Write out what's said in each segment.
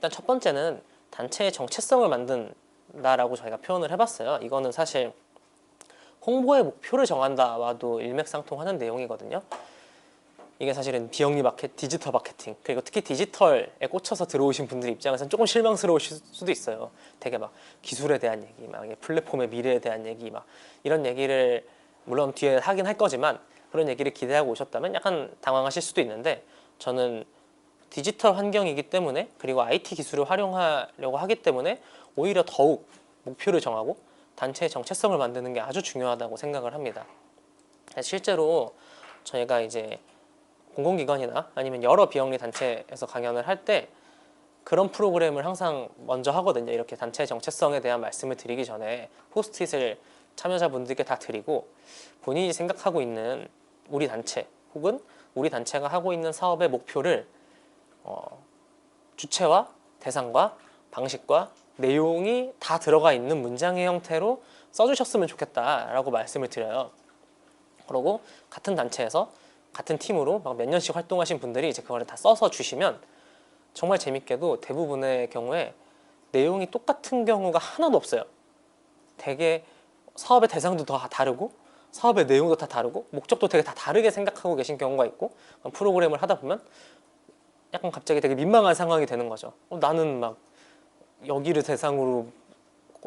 일단 첫 번째는 단체의 정체성을 만든다라고 저희가 표현을 해봤어요. 이거는 사실 홍보의 목표를 정한다와도 일맥상통하는 내용이거든요. 이게 사실은 비영리 마케팅, 디지털 마케팅, 그리고 특히 디지털에 꽂혀서 들어오신 분들 입장에서는 조금 실망스러우실 수도 있어요. 되게 막 기술에 대한 얘기, 막 플랫폼의 미래에 대한 얘기, 막 이런 얘기를 물론 뒤에 하긴 할 거지만 그런 얘기를 기대하고 오셨다면 약간 당황하실 수도 있는데, 저는 디지털 환경이기 때문에, 그리고 IT 기술을 활용하려고 하기 때문에 오히려 더욱 목표를 정하고 단체의 정체성을 만드는 게 아주 중요하다고 생각을 합니다. 실제로 저희가 이제 공공기관이나 아니면 여러 비영리 단체에서 강연을 할 때 그런 프로그램을 항상 먼저 하거든요. 이렇게 단체의 정체성에 대한 말씀을 드리기 전에 포스트잇을 참여자분들께 다 드리고, 본인이 생각하고 있는 우리 단체 혹은 우리 단체가 하고 있는 사업의 목표를 주체와 대상과 방식과 내용이 다 들어가 있는 문장의 형태로 써주셨으면 좋겠다라고 말씀을 드려요. 그리고 같은 단체에서 같은 팀으로 막 몇 년씩 활동하신 분들이 이제 그거를 다 써서 주시면 정말 재밌게도 대부분의 경우에 내용이 똑같은 경우가 하나도 없어요. 되게 사업의 대상도 다 다르고 사업의 내용도 다 다르고 목적도 되게 다 다르게 생각하고 계신 경우가 있고, 프로그램을 하다 보면 약간 갑자기 되게 민망한 상황이 되는 거죠. 나는 막 여기를 대상으로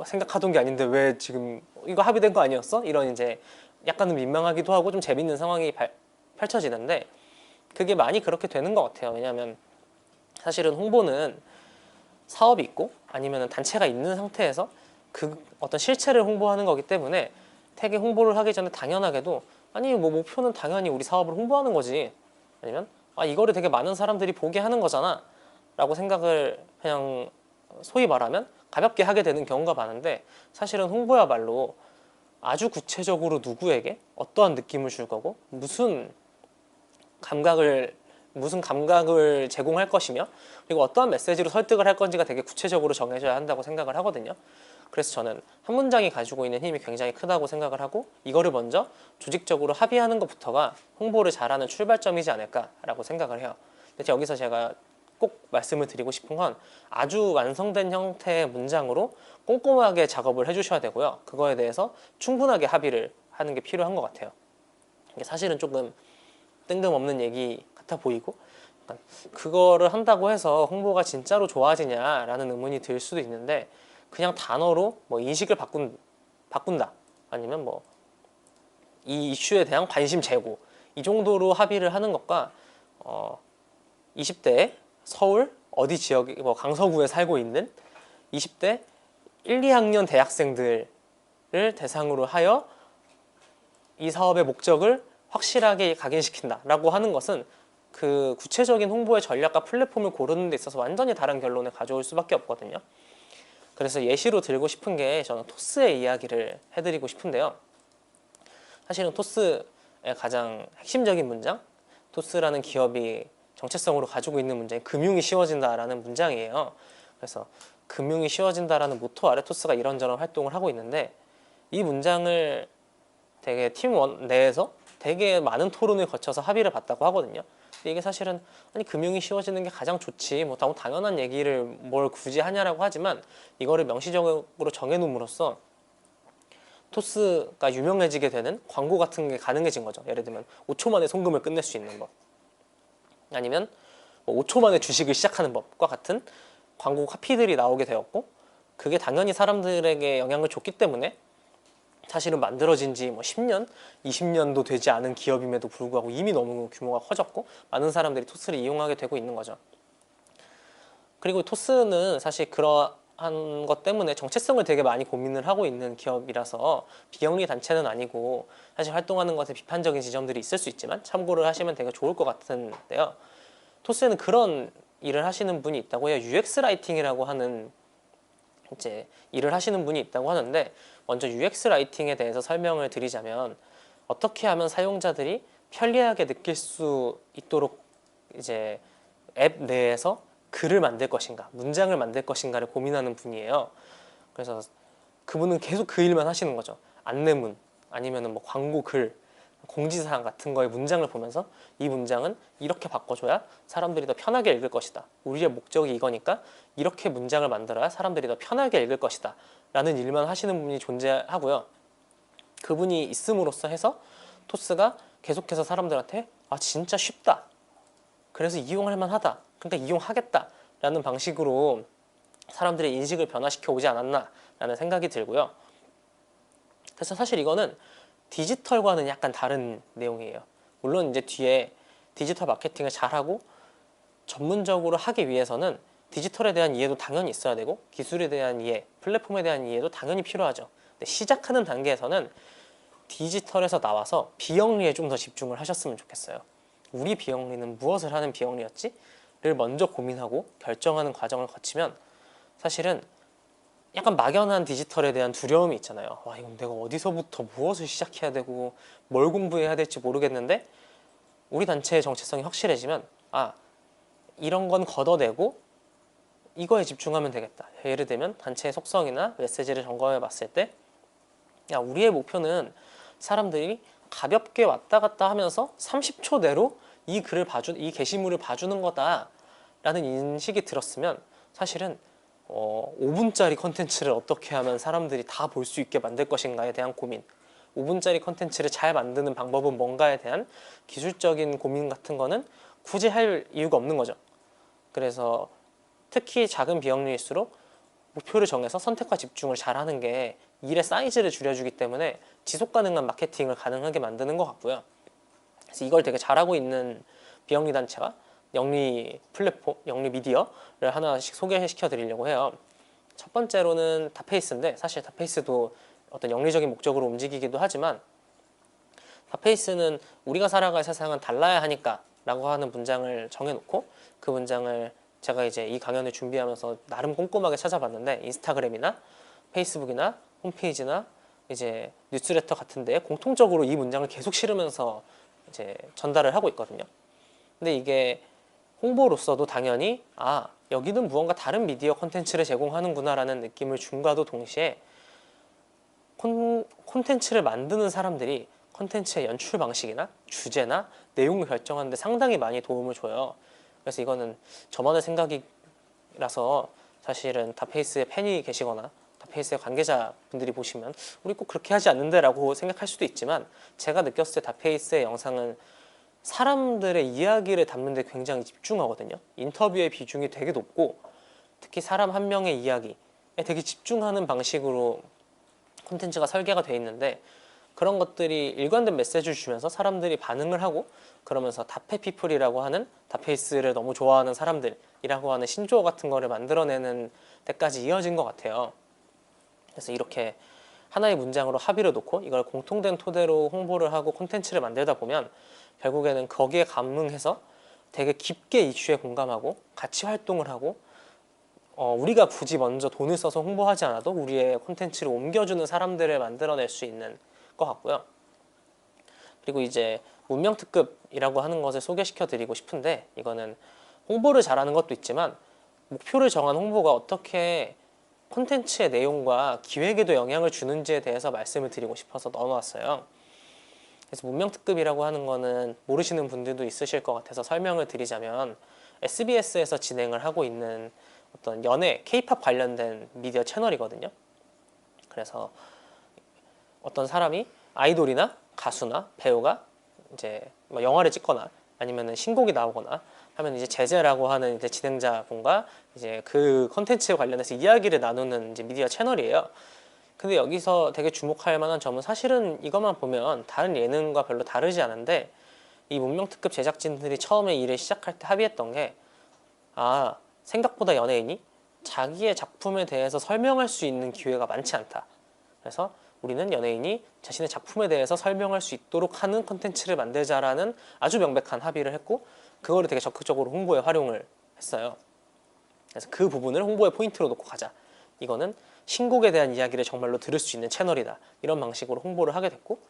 생각하던 게 아닌데 왜 지금 이거 합의된 거 아니었어? 이런 이제 약간은 민망하기도 하고 좀 재밌는 상황이 펼쳐지는데, 그게 많이 그렇게 되는 것 같아요. 왜냐하면 사실은 홍보는 사업이 있고 아니면 단체가 있는 상태에서 그 어떤 실체를 홍보하는 거기 때문에 되게 홍보를 하기 전에 당연하게도 아니 뭐 목표는 당연히 우리 사업을 홍보하는 거지, 아니면 이거를 되게 많은 사람들이 보게 하는 거잖아 라고 생각을 그냥 소위 말하면 가볍게 하게 되는 경우가 많은데, 사실은 홍보야말로 아주 구체적으로 누구에게 어떠한 느낌을 줄 거고 무슨 감각을 제공할 것이며, 그리고 어떠한 메시지로 설득을 할 건지가 되게 구체적으로 정해져야 한다고 생각을 하거든요. 그래서 저는 한 문장이 가지고 있는 힘이 굉장히 크다고 생각을 하고, 이거를 먼저 조직적으로 합의하는 것부터가 홍보를 잘하는 출발점이지 않을까라고 생각을 해요. 근데 여기서 제가 꼭 말씀을 드리고 싶은 건 아주 완성된 형태의 문장으로 꼼꼼하게 작업을 해주셔야 되고요. 그거에 대해서 충분하게 합의를 하는 게 필요한 것 같아요. 이게 사실은 조금 뜬금없는 얘기 같아 보이고, 그거를 한다고 해서 홍보가 진짜로 좋아지냐라는 의문이 들 수도 있는데, 그냥 단어로 뭐 인식을 바꾼다 아니면 뭐 이 이슈에 대한 관심 제고, 이 정도로 합의를 하는 것과 20대 서울 어디 지역 뭐 강서구에 살고 있는 20대 1, 2학년 대학생들을 대상으로 하여 이 사업의 목적을 확실하게 각인시킨다라고 하는 것은 그 구체적인 홍보의 전략과 플랫폼을 고르는 데 있어서 완전히 다른 결론을 가져올 수밖에 없거든요. 그래서 예시로 들고 싶은 게, 저는 토스의 이야기를 해드리고 싶은데요. 사실은 토스의 가장 핵심적인 문장, 토스라는 기업이 정체성으로 가지고 있는 문장이 금융이 쉬워진다라는 문장이에요. 그래서 금융이 쉬워진다라는 모토 아래 토스가 이런저런 활동을 하고 있는데, 이 문장을 되게 팀원 내에서 되게 많은 토론을 거쳐서 합의를 봤다고 하거든요. 근데 이게 사실은 아니 금융이 쉬워지는 게 가장 좋지 뭐 너무 당연한 얘기를 뭘 굳이 하냐라고 하지만, 이거를 명시적으로 정해놓음으로써 토스가 유명해지게 되는 광고 같은 게 가능해진 거죠. 예를 들면 5초 만에 송금을 끝낼 수 있는 법, 아니면 뭐 5초 만에 주식을 시작하는 법과 같은 광고 카피들이 나오게 되었고, 그게 당연히 사람들에게 영향을 줬기 때문에 사실은 만들어진 지 뭐 10년, 20년도 되지 않은 기업임에도 불구하고 이미 너무 규모가 커졌고 많은 사람들이 토스를 이용하게 되고 있는 거죠. 그리고 토스는 사실 그러한 것 때문에 정체성을 되게 많이 고민을 하고 있는 기업이라서 비영리 단체는 아니고, 사실 활동하는 것에 비판적인 지점들이 있을 수 있지만 참고를 하시면 되게 좋을 것 같은데요. 토스에는 그런 일을 하시는 분이 있다고 해요. UX 라이팅이라고 하는 이제 일을 하시는 분이 있다고 하는데, 먼저 UX 라이팅에 대해서 설명을 드리자면, 어떻게 하면 사용자들이 편리하게 느낄 수 있도록 이제 앱 내에서 글을 만들 것인가, 문장을 만들 것인가를 고민하는 분이에요. 그래서 그분은 계속 그 일만 하시는 거죠. 안내문 아니면은 뭐 광고 글, 공지사항 같은 거의 문장을 보면서 이 문장은 이렇게 바꿔줘야 사람들이 더 편하게 읽을 것이다. 우리의 목적이 이거니까 이렇게 문장을 만들어야 사람들이 더 편하게 읽을 것이다. 라는 일만 하시는 분이 존재하고요. 그분이 있음으로써 해서 토스가 계속해서 사람들한테 진짜 쉽다. 그래서 이용할 만하다. 그러니까 이용하겠다. 라는 방식으로 사람들의 인식을 변화시켜 오지 않았나 라는 생각이 들고요. 그래서 사실 이거는 디지털과는 약간 다른 내용이에요. 물론 이제 뒤에 디지털 마케팅을 잘하고 전문적으로 하기 위해서는 디지털에 대한 이해도 당연히 있어야 되고 기술에 대한 이해, 플랫폼에 대한 이해도 당연히 필요하죠. 근데 시작하는 단계에서는 디지털에서 나와서 비영리에 좀 더 집중을 하셨으면 좋겠어요. 우리 비영리는 무엇을 하는 비영리였지? 를 먼저 고민하고 결정하는 과정을 거치면 사실은 약간 막연한 디지털에 대한 두려움이 있잖아요. 이건 내가 어디서부터 무엇을 시작해야 되고 뭘 공부해야 될지 모르겠는데 우리 단체의 정체성이 확실해지면 이런 건 걷어내고 이거에 집중하면 되겠다. 예를 들면 단체의 속성이나 메시지를 점검해 봤을 때 우리의 목표는 사람들이 가볍게 왔다 갔다 하면서 30초 내로 이 게시물을 봐주는 거다라는 인식이 들었으면 사실은 5분짜리 컨텐츠를 어떻게 하면 사람들이 다 볼 수 있게 만들 것인가에 대한 고민, 5분짜리 컨텐츠를 잘 만드는 방법은 뭔가에 대한 기술적인 고민 같은 거는 굳이 할 이유가 없는 거죠. 그래서 특히 작은 비영리일수록 목표를 정해서 선택과 집중을 잘하는 게 일의 사이즈를 줄여주기 때문에 지속 가능한 마케팅을 가능하게 만드는 것 같고요. 그래서 이걸 되게 잘하고 있는 비영리 단체가 영리 플랫폼, 영리 미디어를 하나씩 소개시켜 드리려고 해요. 첫 번째로는 다페이스인데 사실 다페이스도 어떤 영리적인 목적으로 움직이기도 하지만 다페이스는 우리가 살아갈 세상은 달라야 하니까 라고 하는 문장을 정해놓고 그 문장을 제가 이제 이 강연을 준비하면서 나름 꼼꼼하게 찾아봤는데 인스타그램이나 페이스북이나 홈페이지나 이제 뉴스레터 같은 데 공통적으로 이 문장을 계속 실으면서 이제 전달을 하고 있거든요. 근데 이게 홍보로서도 당연히 여기는 무언가 다른 미디어 콘텐츠를 제공하는구나 라는 느낌을 준과도 동시에 콘텐츠를 만드는 사람들이 콘텐츠의 연출 방식이나 주제나 내용을 결정하는 데 상당히 많이 도움을 줘요. 그래서 이거는 저만의 생각이라서 사실은 다페이스의 팬이 계시거나 다페이스의 관계자분들이 보시면 우리 꼭 그렇게 하지 않는데 라고 생각할 수도 있지만 제가 느꼈을 때 다페이스의 영상은 사람들의 이야기를 담는 데 굉장히 집중하거든요. 인터뷰의 비중이 되게 높고 특히 사람 한 명의 이야기에 되게 집중하는 방식으로 콘텐츠가 설계가 돼 있는데 그런 것들이 일관된 메시지를 주면서 사람들이 반응을 하고 그러면서 다페피플이라고 하는 다페이스를 너무 좋아하는 사람들이라고 하는 신조어 같은 거를 만들어내는 데까지 이어진 것 같아요. 그래서 이렇게 하나의 문장으로 합의를 놓고 이걸 공통된 토대로 홍보를 하고 콘텐츠를 만들다 보면 결국에는 거기에 감흥해서 되게 깊게 이슈에 공감하고 같이 활동을 하고 우리가 굳이 먼저 돈을 써서 홍보하지 않아도 우리의 콘텐츠를 옮겨주는 사람들을 만들어낼 수 있는 것 같고요. 그리고 이제 문명특급이라고 하는 것을 소개시켜 드리고 싶은데 이거는 홍보를 잘하는 것도 있지만 목표를 정한 홍보가 어떻게 콘텐츠의 내용과 기획에도 영향을 주는지에 대해서 말씀을 드리고 싶어서 넣어놨어요. 그래서 문명특급이라고 하는 거는 모르시는 분들도 있으실 것 같아서 설명을 드리자면 SBS에서 진행을 하고 있는 어떤 연예, K-팝 관련된 미디어 채널이거든요. 그래서 어떤 사람이 아이돌이나 가수나 배우가 이제 뭐 영화를 찍거나 아니면 신곡이 나오거나 하면 이제 제재라고 하는 이제 진행자분과 이제 그 컨텐츠에 관련해서 이야기를 나누는 이제 미디어 채널이에요. 근데 여기서 되게 주목할 만한 점은 사실은 이것만 보면 다른 예능과 별로 다르지 않은데 이 문명특급 제작진들이 처음에 일을 시작할 때 합의했던 게 생각보다 연예인이 자기의 작품에 대해서 설명할 수 있는 기회가 많지 않다. 그래서 우리는 연예인이 자신의 작품에 대해서 설명할 수 있도록 하는 콘텐츠를 만들자라는 아주 명백한 합의를 했고 그거를 되게 적극적으로 홍보에 활용을 했어요. 그래서 그 부분을 홍보의 포인트로 놓고 가자. 이거는 신곡에 대한 이야기를 정말로 들을 수 있는 채널이다. 이런 방식으로 홍보를 하게 됐고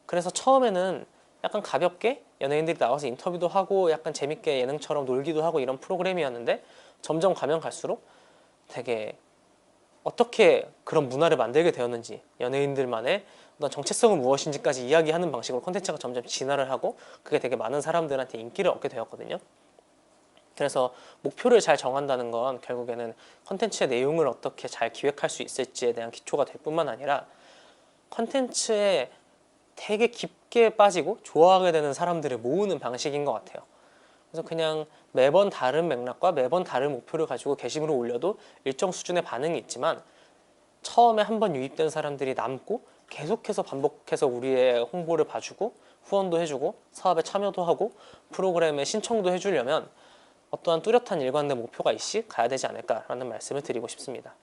그래서 처음에는 약간 가볍게 연예인들이 나와서 인터뷰도 하고 약간 재밌게 예능처럼 놀기도 하고 이런 프로그램이었는데 점점 가면 갈수록 되게 어떻게 그런 문화를 만들게 되었는지 연예인들만의 어떤 정체성은 무엇인지까지 이야기하는 방식으로 콘텐츠가 점점 진화를 하고 그게 되게 많은 사람들한테 인기를 얻게 되었거든요. 그래서 목표를 잘 정한다는 건 결국에는 콘텐츠의 내용을 어떻게 잘 기획할 수 있을지에 대한 기초가 될 뿐만 아니라 콘텐츠에 되게 깊게 빠지고 좋아하게 되는 사람들을 모으는 방식인 것 같아요. 그래서 그냥 매번 다른 맥락과 매번 다른 목표를 가지고 게시물을 올려도 일정 수준의 반응이 있지만 처음에 한번 유입된 사람들이 남고 계속해서 반복해서 우리의 홍보를 봐주고 후원도 해주고 사업에 참여도 하고 프로그램에 신청도 해주려면 어떠한 뚜렷한 일관된 목표가 있이 가야 되지 않을까라는 말씀을 드리고 싶습니다.